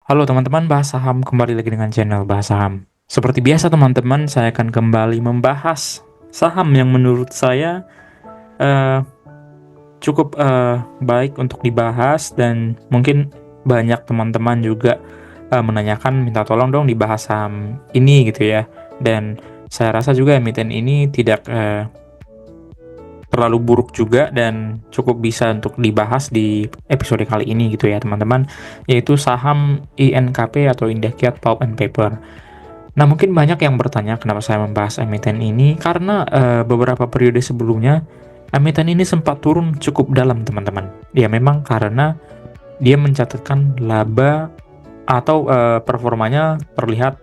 Halo teman-teman, bahas saham kembali lagi dengan channel bahas saham. Seperti biasa teman-teman, saya akan kembali membahas saham yang menurut saya eh, cukup baik untuk dibahas dan mungkin banyak teman-teman juga menanyakan minta tolong dong dibahas saham ini gitu ya. Dan saya rasa juga emiten ini tidak terlalu buruk juga dan cukup bisa untuk dibahas di episode kali ini gitu ya teman-teman, yaitu saham INKP atau Indonesia Pulp and Paper. Nah, mungkin banyak yang bertanya kenapa saya membahas emiten ini, karena beberapa periode sebelumnya emiten ini sempat turun cukup dalam, teman-teman. Ya, memang karena dia mencatatkan laba atau performanya terlihat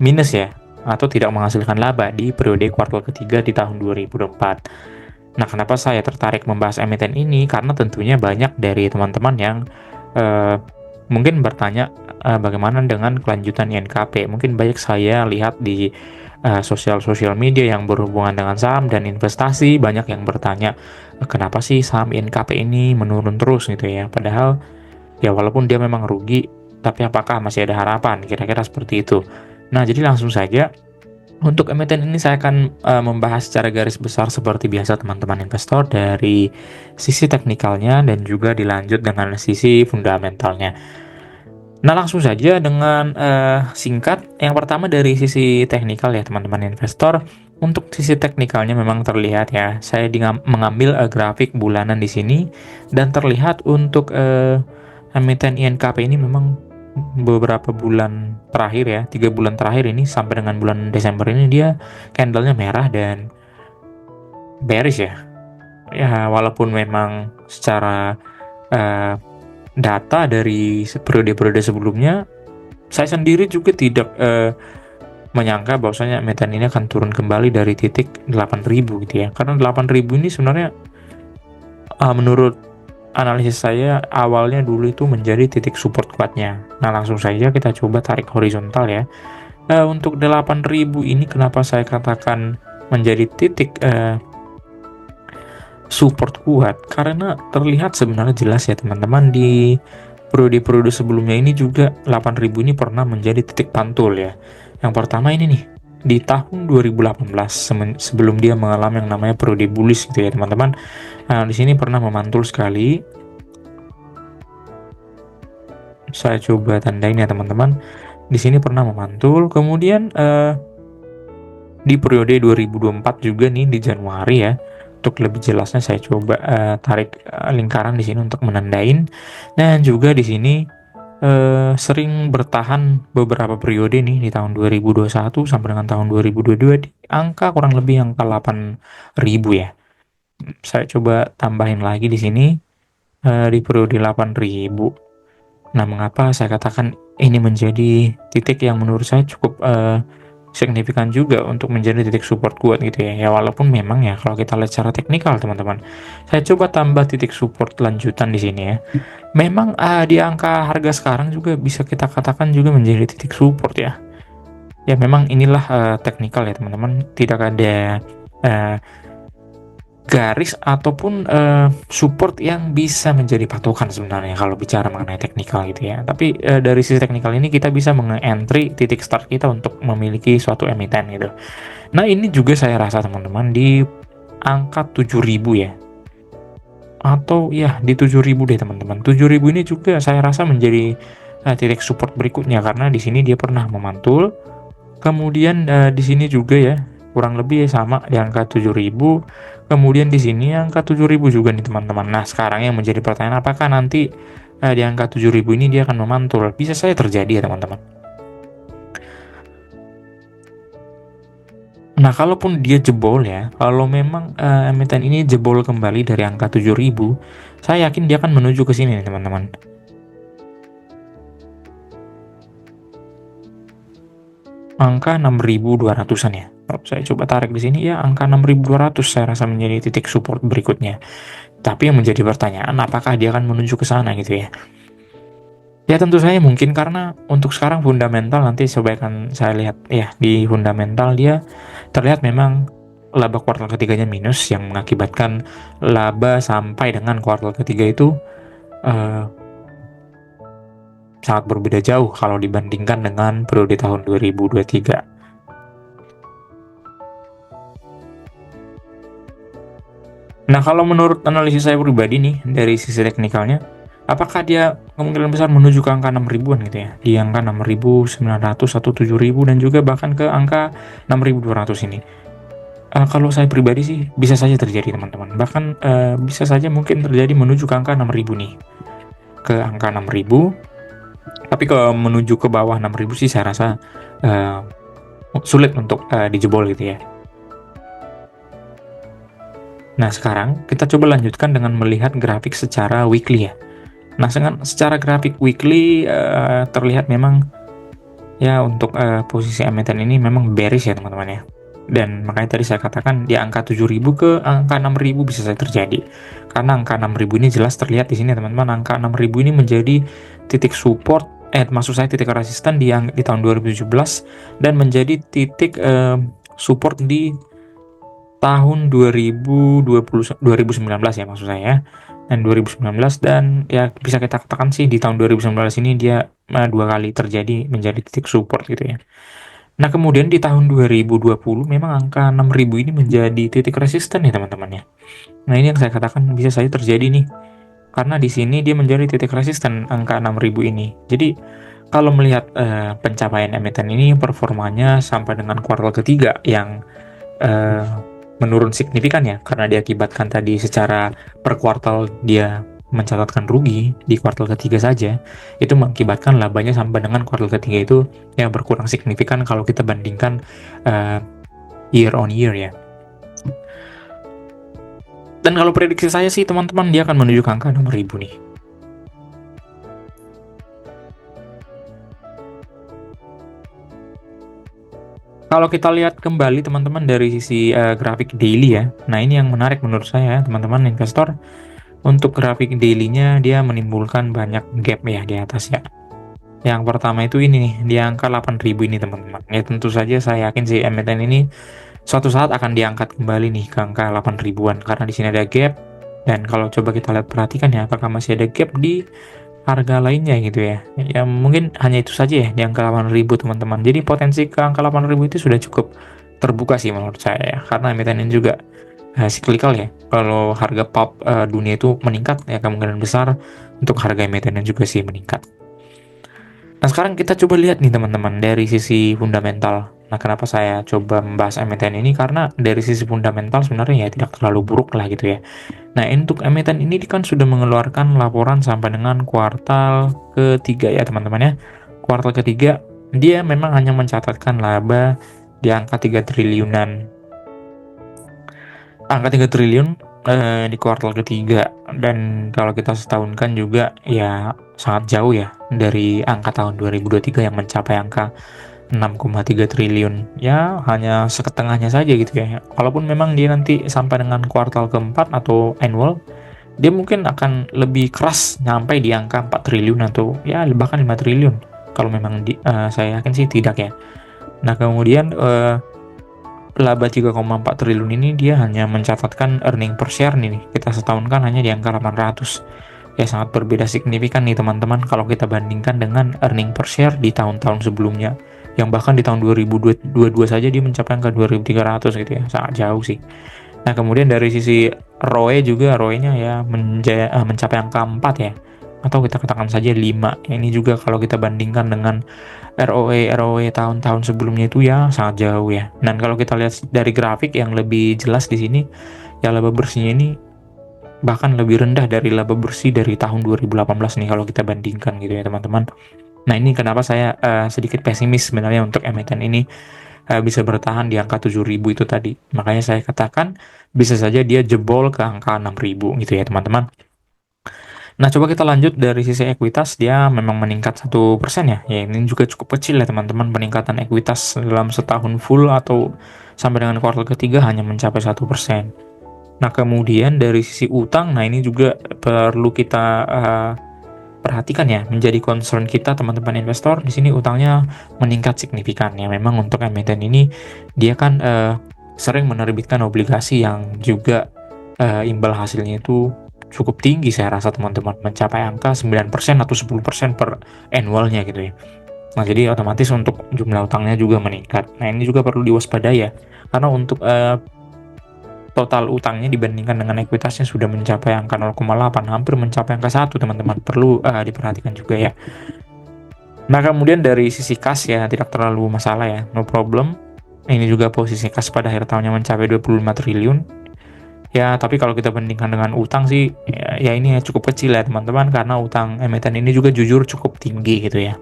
minus ya, atau tidak menghasilkan laba di periode kuartal ketiga di tahun 2024. Nah, kenapa saya tertarik membahas emiten ini? Karena tentunya banyak dari teman-teman yang eh, mungkin bertanya bagaimana dengan kelanjutan INKP. Mungkin banyak saya lihat di sosial media yang berhubungan dengan saham dan investasi, banyak yang bertanya, kenapa sih saham INKP ini menurun terus gitu ya? Padahal ya walaupun dia memang rugi, tapi apakah masih ada harapan? Kira-kira seperti itu. Nah, jadi langsung saja untuk emiten ini saya akan membahas secara garis besar seperti biasa teman-teman investor dari sisi teknikalnya dan juga dilanjut dengan sisi fundamentalnya. Nah, langsung saja dengan singkat. Yang pertama dari sisi teknikal ya teman-teman investor. Untuk sisi teknikalnya memang terlihat ya. Saya mengambil grafik bulanan di sini dan terlihat untuk emiten INKP ini memang beberapa bulan terakhir ya, 3 bulan terakhir ini sampai dengan bulan Desember ini dia candlenya merah dan bearish ya. Ya, walaupun memang secara eh, data dari periode-periode sebelumnya, saya sendiri juga tidak menyangka bahwasanya emiten ini akan turun kembali dari titik 8.000 gitu ya. Karena 8.000 ini sebenarnya menurut analisis saya awalnya dulu itu menjadi titik support kuatnya. Nah, langsung saja kita coba tarik horizontal ya. Untuk 8.000 ini kenapa saya katakan menjadi titik support kuat? Karena terlihat sebenarnya jelas ya teman-teman, di periode-periode sebelumnya ini juga 8.000 ini pernah menjadi titik pantul ya. Yang pertama ini nih, di tahun 2018 sebelum dia mengalami yang namanya periode bullish gitu ya teman-teman. Nah, di sini pernah memantul sekali. Saya coba tandain ya teman-teman. Di sini pernah memantul. Kemudian di periode 2024 juga nih di Januari ya. Untuk lebih jelasnya saya coba tarik lingkaran di sini untuk menandain. Dan juga di sini sering bertahan beberapa periode nih di tahun 2021 sampai dengan tahun 2022 di angka kurang lebih angka 8.000 ya. Saya coba tambahin lagi di sini di periode 8.000. Nah, mengapa saya katakan ini menjadi titik yang menurut saya cukup signifikan juga untuk menjadi titik support kuat gitu ya. Ya walaupun memang ya kalau kita lihat secara teknikal teman-teman, saya coba tambah titik support lanjutan di sini ya. Memang di angka harga sekarang juga bisa kita katakan juga menjadi titik support ya. Ya memang inilah teknikal ya teman-teman. Tidak ada uh, garis ataupun support yang bisa menjadi patokan sebenarnya kalau bicara mengenai teknikal gitu ya. Tapi dari sisi teknikal ini kita bisa menge-entry titik start kita untuk memiliki suatu emiten gitu. Nah, ini juga saya rasa teman-teman di angka 7.000 ya. Atau ya di 7.000 deh teman-teman. 7.000 ini juga saya rasa menjadi titik support berikutnya karena di sini dia pernah memantul. Kemudian di sini juga ya kurang lebih sama di angka 7.000. Kemudian di sini angka 7.000 juga nih teman-teman. Nah, sekarang yang menjadi pertanyaan apakah nanti di angka 7.000 ini dia akan memantul? Bisa saja terjadi ya teman-teman. Nah, kalaupun dia jebol ya, kalau memang emiten ini jebol kembali dari angka 7.000, saya yakin dia akan menuju ke sini nih teman-teman. Angka 6.200-an ya. Kalau saya coba tarik di sini ya angka 6.200 saya rasa menjadi titik support berikutnya. Tapi yang menjadi pertanyaan apakah dia akan menuju ke sana gitu ya. Ya tentu saja mungkin karena untuk sekarang fundamental nanti coba akan saya lihat ya di fundamental dia terlihat memang laba kuartal ketiganya minus yang mengakibatkan laba sampai dengan kuartal ketiga itu eh, sangat berbeda jauh kalau dibandingkan dengan periode tahun 2023. Nah, kalau menurut analisis saya pribadi nih, dari sisi teknikalnya, apakah dia kemungkinan besar menuju ke angka 6 ribuan gitu ya? Di angka 6.900 atau 7.000 dan juga bahkan ke angka 6.200 ini. Kalau saya pribadi sih bisa saja terjadi teman-teman. Bahkan bisa saja mungkin terjadi menuju ke angka 6.000 nih. Ke angka 6.000, tapi kalau menuju ke bawah 6.000 sih saya rasa sulit untuk dijebol gitu ya. Nah, sekarang kita coba lanjutkan dengan melihat grafik secara weekly ya. Nah, secara grafik weekly terlihat memang ya untuk posisi emiten ini memang bearish ya teman-teman ya. Dan makanya tadi saya katakan di angka 7.000 ke angka 6.000 bisa saja terjadi. Karena angka 6.000 ini jelas terlihat di sini teman-teman. Angka 6.000 ini menjadi titik support, maksud saya titik resisten di tahun 2017 dan menjadi titik support di tahun 2019 ya maksud saya. Dan 2019 dan ya bisa kita katakan sih di tahun 2019 ini dia 2 kali terjadi menjadi titik support gitu ya. Nah, kemudian di tahun 2020 memang angka 6.000 ini menjadi titik resisten ya teman-teman ya. Nah, ini yang saya katakan bisa saja terjadi nih. Karena di sini dia menjadi titik resisten angka 6.000 ini. Jadi kalau melihat pencapaian emiten ini performanya sampai dengan kuartal ketiga yang menurun signifikan ya, karena diakibatkan tadi secara per kuartal dia mencatatkan rugi di kuartal ketiga saja, itu mengakibatkan labanya sampai dengan kuartal ketiga itu ya berkurang signifikan kalau kita bandingkan year on year ya. Dan kalau prediksi saya sih teman-teman, dia akan menuju ke angka 6.000 nih. Kalau kita lihat kembali teman-teman dari sisi grafik daily ya, nah ini yang menarik menurut saya teman-teman investor. Untuk grafik daily-nya dia menimbulkan banyak gap ya di atas ya. Yang pertama itu ini nih, di angka 8.000 ini teman-teman. Ya tentu saja saya yakin sih emiten ini suatu saat akan diangkat kembali nih ke angka 8.000-an karena di sini ada gap. Dan kalau coba kita lihat perhatikan ya, apakah masih ada gap di harga lainnya gitu ya. Ya mungkin hanya itu saja ya di angka 8.000 teman-teman. Jadi potensi ke angka 8.000 itu sudah cukup terbuka sih menurut saya ya. Karena emiten ini juga cyclical ya. Kalau harga pulp dunia itu meningkat ya kemungkinan besar untuk harga emitennya juga sih meningkat. Nah, sekarang kita coba lihat nih teman-teman dari sisi fundamental. Nah, kenapa saya coba membahas emiten ini? Karena dari sisi fundamental sebenarnya ya tidak terlalu buruk lah gitu ya. Nah, untuk emiten ini kan sudah mengeluarkan laporan sampai dengan kuartal ketiga ya teman-teman ya. Kuartal ketiga dia memang hanya mencatatkan laba di angka 3 triliunan. Angka 3 triliun di kuartal ketiga, dan kalau kita setahunkan juga ya sangat jauh ya dari angka tahun 2023 yang mencapai angka 6,3 triliun. Ya hanya setengahnya saja gitu ya. Walaupun memang dia nanti sampai dengan kuartal keempat atau annual, dia mungkin akan lebih keras nyampe di angka 4 triliun atau ya bahkan 5 triliun. Kalau memang saya yakin sih tidak ya. Nah, kemudian laba 3,4 triliun ini dia hanya mencatatkan earning per share nih, kita setahunkan hanya di angka 800. Ya sangat berbeda signifikan nih teman-teman kalau kita bandingkan dengan earning per share di tahun-tahun sebelumnya. Yang bahkan di tahun 2022 saja dia mencapai angka 2.300 gitu ya, sangat jauh sih. Nah, kemudian dari sisi ROE juga, ROE-nya ya mencapai angka 4 ya. Atau kita katakan saja 5. Ini juga kalau kita bandingkan dengan ROE tahun-tahun sebelumnya itu ya sangat jauh ya. Dan kalau kita lihat dari grafik yang lebih jelas di sini, ya laba bersihnya ini bahkan lebih rendah dari laba bersih dari tahun 2018 nih kalau kita bandingkan gitu ya teman-teman. Nah, ini kenapa saya sedikit pesimis sebenarnya untuk emiten ini bisa bertahan di angka 7.000 itu tadi. Makanya saya katakan bisa saja dia jebol ke angka 6.000 gitu ya teman-teman. Nah, coba kita lanjut dari sisi ekuitas, dia memang meningkat 1% ya. Ya, ini juga cukup kecil ya teman-teman, peningkatan ekuitas dalam setahun full atau sampai dengan kuartal ketiga hanya mencapai 1%. Nah, kemudian dari sisi utang, nah ini juga perlu kita perhatikan ya, menjadi concern kita teman-teman investor. Di sini utangnya meningkat signifikan ya. Memang untuk emiten ini dia kan sering menerbitkan obligasi yang juga imbal hasilnya itu cukup tinggi saya rasa teman-teman, mencapai angka 9% atau 10% per annualnya gitu ya. Nah, jadi otomatis untuk jumlah utangnya juga meningkat. Nah, ini juga perlu diwaspadai ya, karena untuk total utangnya dibandingkan dengan ekuitasnya sudah mencapai angka 0,8, hampir mencapai angka 1 teman-teman, perlu diperhatikan juga ya. Nah, kemudian dari sisi kas ya tidak terlalu masalah ya, no problem. Ini juga posisi kas pada akhir tahunnya mencapai 25 triliun. Ya, tapi kalau kita bandingkan dengan utang sih, ya ini cukup kecil ya teman-teman, karena utang emiten ini juga jujur cukup tinggi gitu ya.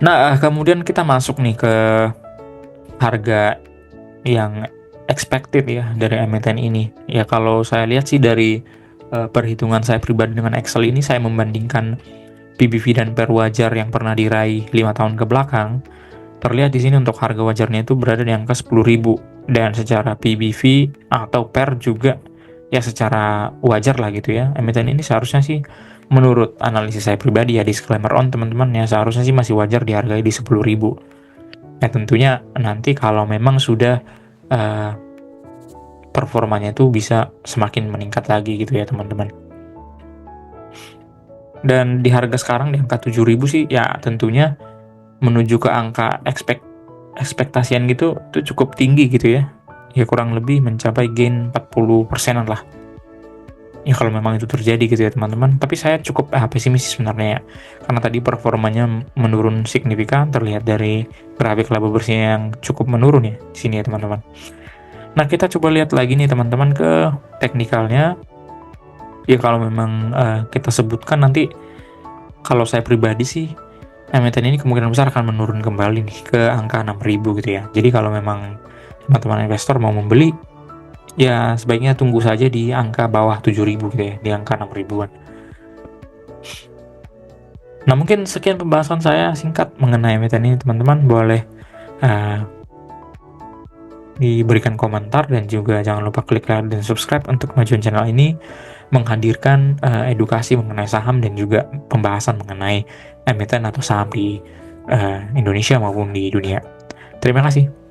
Nah, kemudian kita masuk nih ke harga yang expected ya dari emiten ini. Ya, kalau saya lihat sih dari perhitungan saya pribadi dengan Excel ini, saya membandingkan PBV dan PER wajar yang pernah diraih 5 tahun ke belakang. Terlihat di sini untuk harga wajarnya itu berada di angka 10.000, dan secara PBV atau PER juga ya secara wajar lah gitu ya. Emiten ini seharusnya sih menurut analisis saya pribadi ya, disclaimer on teman-teman ya, seharusnya sih masih wajar dihargai di 10.000. Ya tentunya nanti kalau memang sudah performanya itu bisa semakin meningkat lagi gitu ya teman-teman. Dan di harga sekarang di angka 7.000 sih ya tentunya menuju ke angka ekspektasian gitu itu cukup tinggi gitu ya. Ya kurang lebih mencapai gain 40%-an lah. Ya kalau memang itu terjadi gitu ya teman-teman. Tapi saya cukup pesimis sebenarnya ya. Karena tadi performanya menurun signifikan, terlihat dari grafik laba bersihnya yang cukup menurun ya di sini ya teman-teman. Nah, kita coba lihat lagi nih teman-teman ke teknikalnya. Ya kalau memang kita sebutkan nanti, kalau saya pribadi sih emiten ini kemungkinan besar akan menurun kembali nih ke angka 6.000 gitu ya. Jadi kalau memang teman-teman investor mau membeli, ya sebaiknya tunggu saja di angka bawah 7.000 gitu ya, di angka 6.000-an. Nah, mungkin sekian pembahasan saya singkat mengenai emiten ini teman-teman. Boleh diberikan komentar, dan juga jangan lupa klik like dan subscribe untuk kemajuan channel ini menghadirkan edukasi mengenai saham dan juga pembahasan mengenai emiten atau saham di Indonesia maupun di dunia. Terima kasih.